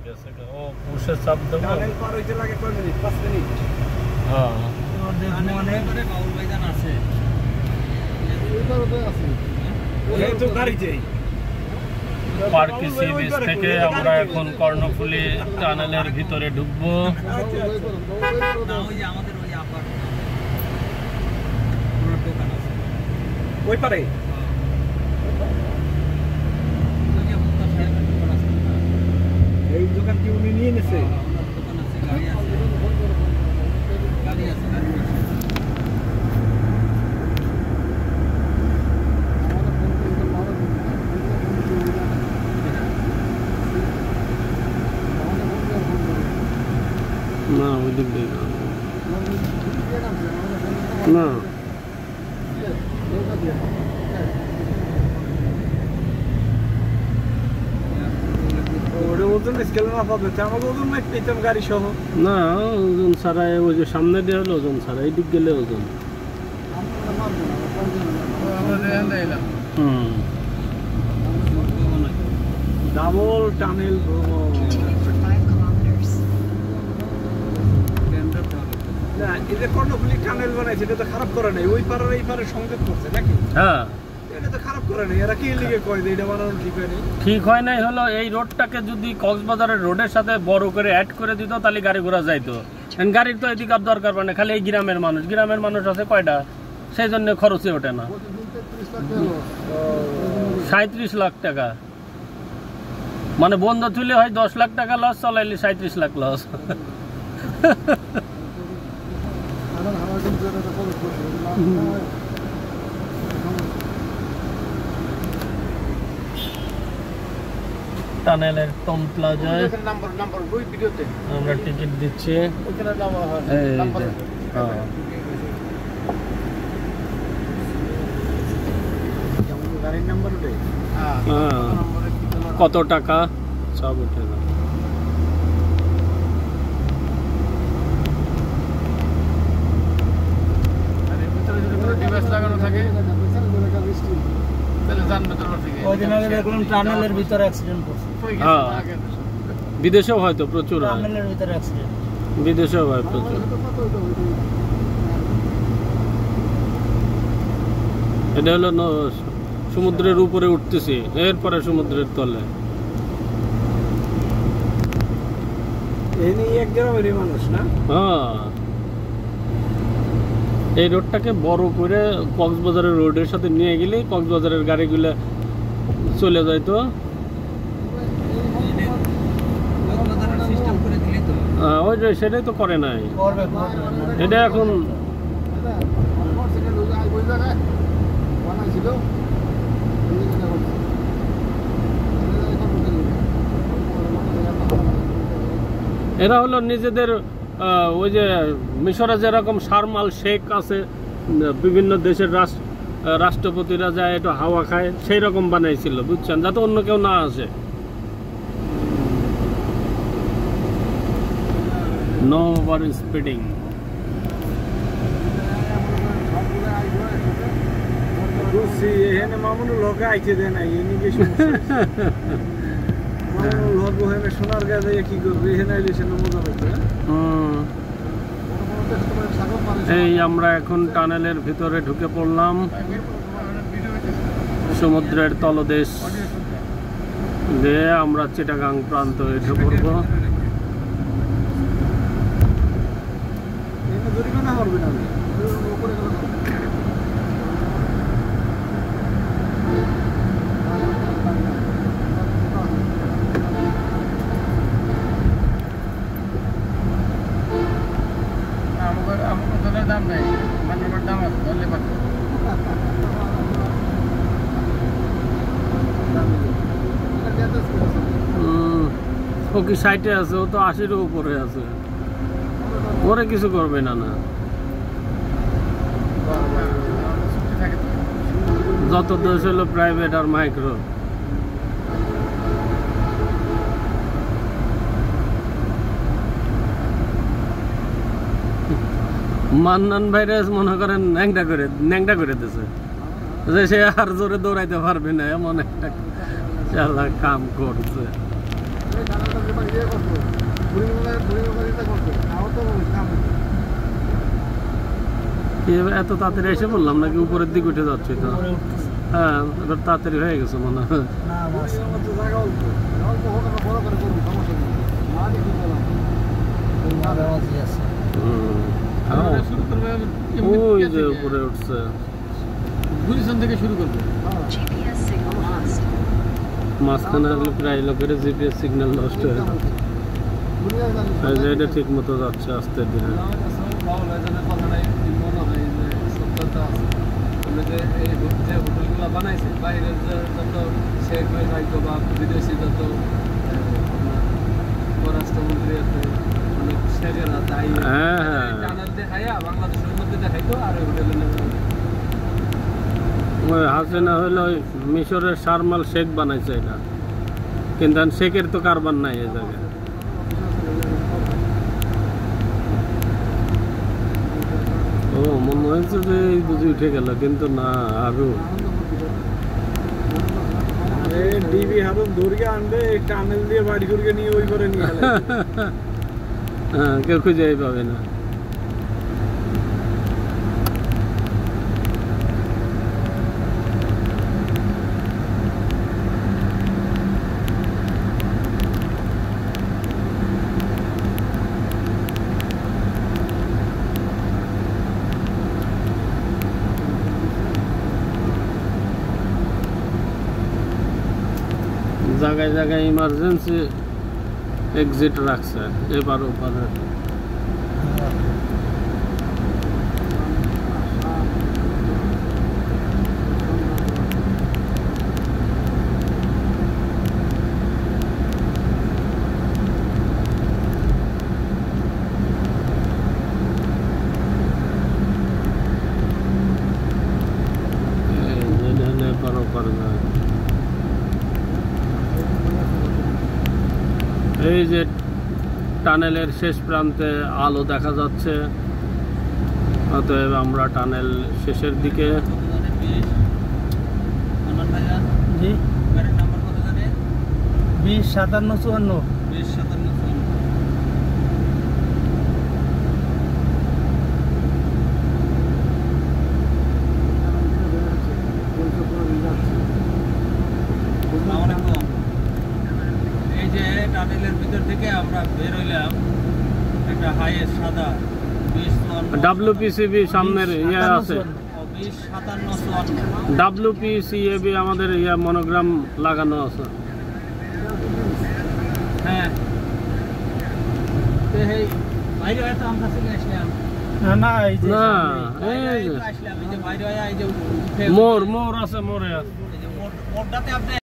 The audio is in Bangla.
গেছে ও পুষে চাপ দেবো টানেল পার হইতে লাগে কয় মিনিট 5 মিনিট হ্যাঁ অনেক করে বাউল ময়দান আছে ওইটারও তো আছে ওই তো গাড়িতেই পার্কি সি বিচ থেকে আমরা এখন কর্ণফুলী টানেলের ভিতরে ঢুকবো না ওই যে আমাদের ওই আপার পুরো দোকান আছে ওই পারে এই দোকান কি উনি নিয়ে নিছে দোকান আছে গাড়ি আছে গাড়ি আছে না ওই দিক দিয়ে না ওজন স্কেল না পাবে আমাকে ওজন না পেতাম গাড়ি সহ না ওজন ছাড়া ওই যে সামনে দিয়ে হলো ওজন ছাড়া এই দিক গেলে ওজন ডাবল টানেল না এই যে কর্ণফুলী টানেল বানাইছে এটা তো খারাপ করে নাই ওই পারের এই পারে সংযোগ করছে নাকি হ্যাঁ এটা তো খারাপ করে নাই এরা কি লিগে কয় যে এটা বানানো ঠিক হয় নাই ঠিক হয় নাই হলো এই রোডটাকে যদি কক্সবাজারের রোডের সাথে বড় করে অ্যাড করে দিত তাহলে গাড়ি ঘোড়া যাইতো গাড়ির তো এদিকে আর দরকার পড়ে না খালি এই গ্রামের মানুষ আছে কয়টা সেই জন্য খরচে ওঠে না 37 লাখ টাকা মানে বন্ধ তুলে হয় 10 লাখ টাকা লস চলাইলে 37 লাখ লস টানেলের টম প্লাজায় আমরা টিকিট দিচ্ছি কত টাকা সব উঠে না লাগানো থাকে টানেলের ভিতরে অ্যাক্সিডেন্ট করছে বিদেশেও হয়তো প্রচুর টানেলের ভিতরে অ্যাক্সিডেন্ট বিদেশেও হয় প্রচুর এটা হলো সমুদ্রের উপরে উঠতেছি এরপরে সমুদ্রের তলে এক গ্রামেরই মানুষ না হ্যাঁ এই রোডটাকে বড় করে কক্সবাজারের রোডের সাথে নিয়ে গেলে কক্সবাজারের গাড়িগুলো চলে যাইতো ওই যে সেটাই তো করে নাই এটা এখন এরা হলো নিজেদের ওই যে মিশরে যেরকম শারমাল শেখ আছে বিভিন্ন দেশের রাষ্ট্রপতিরা যায় একটু হাওয়া খায় সেই রকম বানাইছিল বুঝছেন যাতে অন্য কেউ না আসে নো ওভার স্পিডিং মামুনুল হক আইতে দেয় নাই সোনার গাছে কি করবে মজা পাইছে এই আমরা এখন টানেলের ভিতরে ঢুকে পড়লাম সমুদ্রের তলদেশ দিয়ে আমরা চিটাগাং প্রান্ত এসে পড়বো দাম নেই দাম আছে ধরলে পারতো ও কি সাইটে আছে ও তো 80-এর উপরে আছে ওরে কিছু করবে না না যত দেশ হলো প্রাইভেট আর মাইক্রো মান্নান ভাইরাস মনে করেন ন্যাংটা করে দিয়েছে যে সে আর জোরে দৌড়াইতে পারবে না এমন একটা চালা কাম করছে এত তাড়াতাড়ি এসে বললাম নাকি উপরের দিকে উঠে যাচ্ছে তো? উপরে উঠতেছে। হ্যাঁ, এবার তাড়াতাড়ি হয়ে গেছে মনে হয়। না মাছ মাঝামাঝি আছে। শুরু করবে ওই যে উপরে উঠছে। গুলিস্তান থেকে শুরু করবে। GPS signal lost. মাঝখানে আসলে প্রায় লোকের জিপিএস সিগন্যাল নষ্ট হয়ে যাচ্ছে। এই যে এটা ঠিক মতো যাচ্ছে আস্তে ধীরে। মনে হয় যে সত্যতা আছে। বলে যে এই যে হোটেলগুলো বানাইছে বাইরের যে যত শেখ ভাই থাকতো বা বিদেশি যত পররাষ্ট্রমন্ত্রী আছে অনেক শেখেরা তাই হ্যাঁ হ্যাঁ, টানেল দেখাইয়া বাংলাদেশের মধ্যে দেখাইতো আর ওই হোটেলে নেবে। ওই হাসিনা হইলো ওই মিশরের শারমাল শেখ বানাইছে এটা, কিন্তু আর শেখের তো কারবার নাই এই জায়গায়। ও মনে হয়েছে যে এই বুঝি উঠে গেল, কিন্তু না, আরো ডিবি হারুন দৌড়িয়ে আনবে টানেল দিয়ে বাড়ি করে নিয়ে ওই করে নিয়ে গেল। হ্যাঁ, কেউ খুঁজেই পাবে না। জায়গায় জায়গায় ইমার্জেন্সি এক্সিট রাখছে এবার ওপারে। এবার ওপারে যায়। এই যে টানেলের শেষ প্রান্তে আলো দেখা যাচ্ছে, অতএব আমরা টানেল শেষের দিকে। জি 205754। এই যে টানেলের ভিতর থেকে আমরা বের হইলাম, একটা হাইয়ের সাদা 20 ডাব্লিউপিসিবি সামনের ইয়ে আছে, 2057 ডাব্লিউপিসিএবি আমাদের ইয়া মনোগ্রাম লাগানো আছে। হ্যাঁ তো এই বাইরে হয়তো আমরা চলে আসলাম। না এই যে না, বাইরে এই যে আসলাম, এই যে বাইরে এই যে মোর আছে, মোড়ে আছে। এই যে মোড়টাতে আপনি